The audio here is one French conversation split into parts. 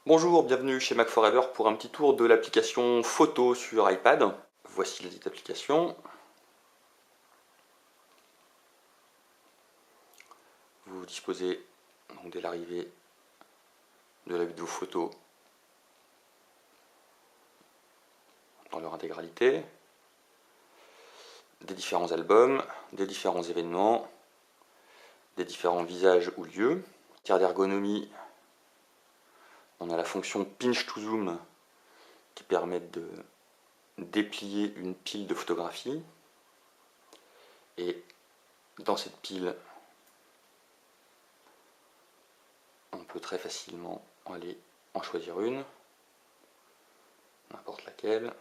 Bonjour, bienvenue chez Mac Forever pour un petit tour de l'application photo sur iPad. Voici la dite application. Vous disposez donc dès l'arrivée de la vue de vos photos dans leur intégralité, des différents albums, des différents événements, des différents visages ou lieux. En matière d'ergonomie, on a la fonction Pinch to Zoom qui permet de déplier une pile de photographies. Et dans cette pile, on peut très facilement aller en choisir une, n'importe laquelle,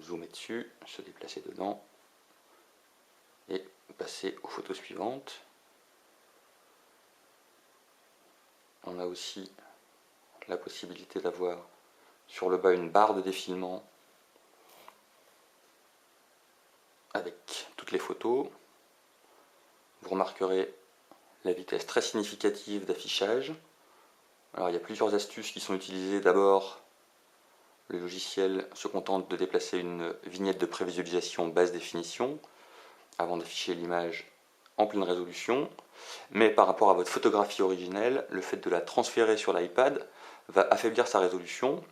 zoomer dessus, se déplacer dedans et passer aux photos suivantes. On a aussi la possibilité d'avoir sur le bas une barre de défilement avec toutes les photos. Vous remarquerez la vitesse très significative d'affichage. Alors il y a plusieurs astuces qui sont utilisées. D'abord, le logiciel se contente de déplacer une vignette de prévisualisation basse définition avant d'afficher l'image en pleine résolution. Mais par rapport à votre photographie originelle, le fait de la transférer sur l'iPad va affaiblir sa résolution.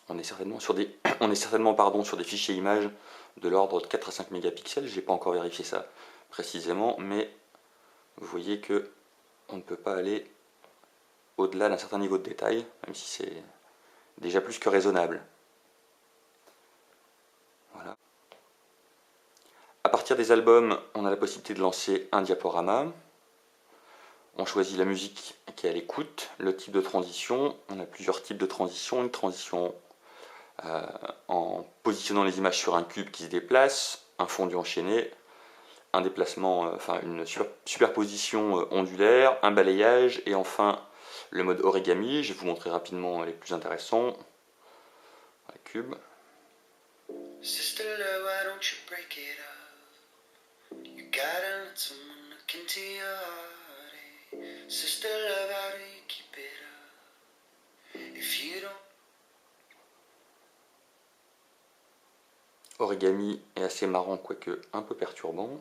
On est certainement sur des, sur des fichiers images de l'ordre de 4 à 5 mégapixels. Je n'ai pas encore vérifié ça précisément, mais vous voyez que on ne peut pas aller au-delà d'un certain niveau de détail, même si c'est déjà plus que raisonnable. Voilà. À partir des albums, on a la possibilité de lancer un diaporama. On choisit la musique qui est à l'écoute, le type de transition. On a plusieurs types de transitions. Une transition en positionnant les images sur un cube qui se déplace, un fondu enchaîné, un déplacement, une superposition ondulaire, un balayage et enfin le mode origami. Je vais vous montrer rapidement les plus intéressants. La cube. Sister love, why don't you break it up? You gotta let someone look into your heart. Sister love, how do you keep it up? If you don't. Origami est assez marrant, quoique un peu perturbant.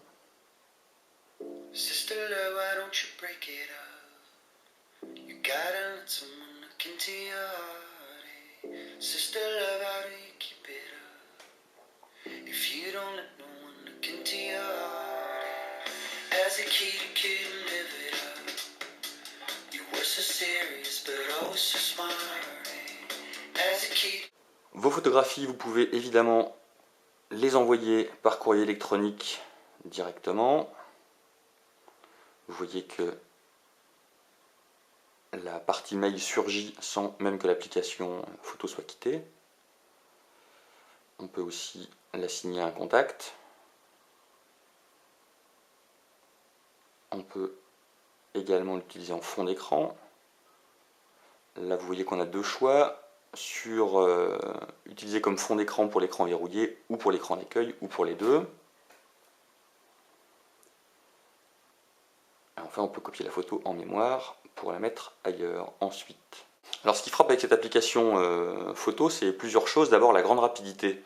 Sister love, why don't you break it up? You gotta let someone look into your heart. Sister love, how do you keep it up? If you don't let no one look into your heart. As a kid, you couldn't live it up. You were so serious, but always so smart. As a kid. Vos photographies, vous pouvez évidemment les envoyer par courrier électronique directement. Vous voyez que la partie mail surgit sans même que l'application photo soit quittée. On peut aussi l'assigner à un contact. On peut également l'utiliser en fond d'écran. Là, vous voyez qu'on a deux choix sur utiliser comme fond d'écran pour l'écran verrouillé ou pour l'écran d'accueil ou pour les deux. Et enfin, on peut copier la photo en mémoire pour la mettre ailleurs ensuite. Alors ce qui frappe avec cette application photo, c'est plusieurs choses. D'abord la grande rapidité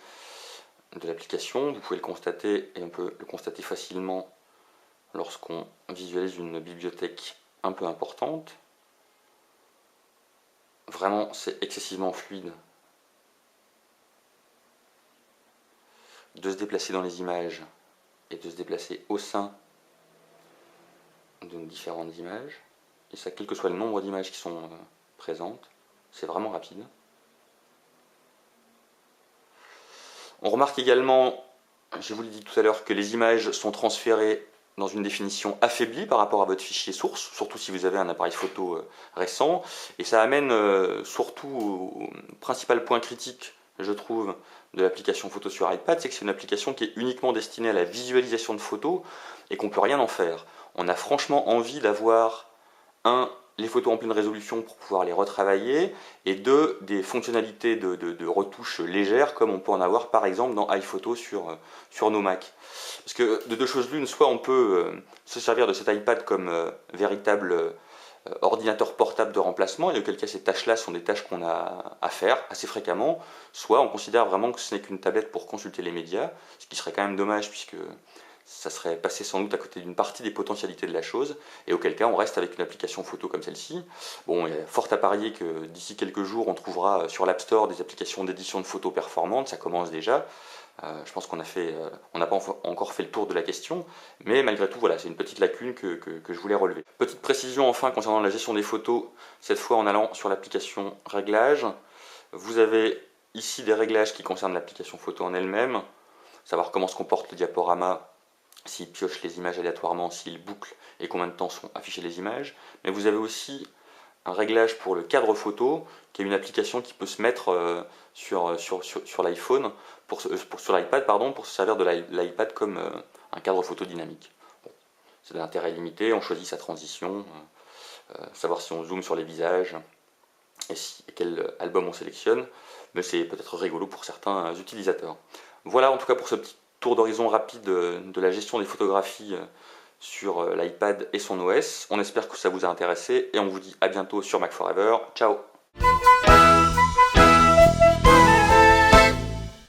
de l'application, vous pouvez le constater et on peut le constater facilement lorsqu'on visualise une bibliothèque un peu importante. Vraiment, c'est excessivement fluide de se déplacer dans les images et de se déplacer au sein de différentes images. Et ça, quel que soit le nombre d'images qui sont présentes, c'est vraiment rapide. On remarque également, je vous l'ai dit tout à l'heure, que les images sont transférées dans une définition affaiblie par rapport à votre fichier source, surtout si vous avez un appareil photo récent. Et ça amène surtout au principal point critique, je trouve, de l'application photo sur iPad, c'est que c'est une application qui est uniquement destinée à la visualisation de photos et qu'on ne peut rien en faire. On a franchement envie d'avoir les photos en pleine résolution pour pouvoir les retravailler, et deux, des fonctionnalités de retouches légères comme on peut en avoir par exemple dans iPhoto sur nos Mac. Parce que de deux choses l'une, soit on peut se servir de cet iPad comme véritable ordinateur portable de remplacement, et auquel cas ces tâches-là sont des tâches qu'on a à faire assez fréquemment, soit on considère vraiment que ce n'est qu'une tablette pour consulter les médias, ce qui serait quand même dommage puisque ça serait passé sans doute à côté d'une partie des potentialités de la chose, et auquel cas on reste avec une application photo comme celle-ci. Bon, il y a fort à parier que d'ici quelques jours on trouvera sur l'App Store des applications d'édition de photos performantes, ça commence déjà. Je pense qu'on n'a pas encore fait le tour de la question, mais malgré tout, voilà, c'est une petite lacune que je voulais relever. Petite précision enfin concernant la gestion des photos, cette fois en allant sur l'application Réglages, vous avez ici des réglages qui concernent l'application photo en elle-même, savoir comment se comporte le diaporama, s'il pioche les images aléatoirement, s'il boucle et combien de temps sont affichées les images, mais vous avez aussi un réglage pour le cadre photo, qui est une application qui peut se mettre sur l'iPhone, sur l'iPad, pardon, pour se servir de l'iPad comme un cadre photo dynamique. Bon, c'est d'intérêt limité, on choisit sa transition, savoir si on zoome sur les visages et quel album on sélectionne, mais c'est peut-être rigolo pour certains utilisateurs. Voilà en tout cas pour ce petit tour d'horizon rapide de la gestion des photographies sur l'iPad et son OS. On espère que ça vous a intéressé et on vous dit à bientôt sur Mac Forever. Ciao!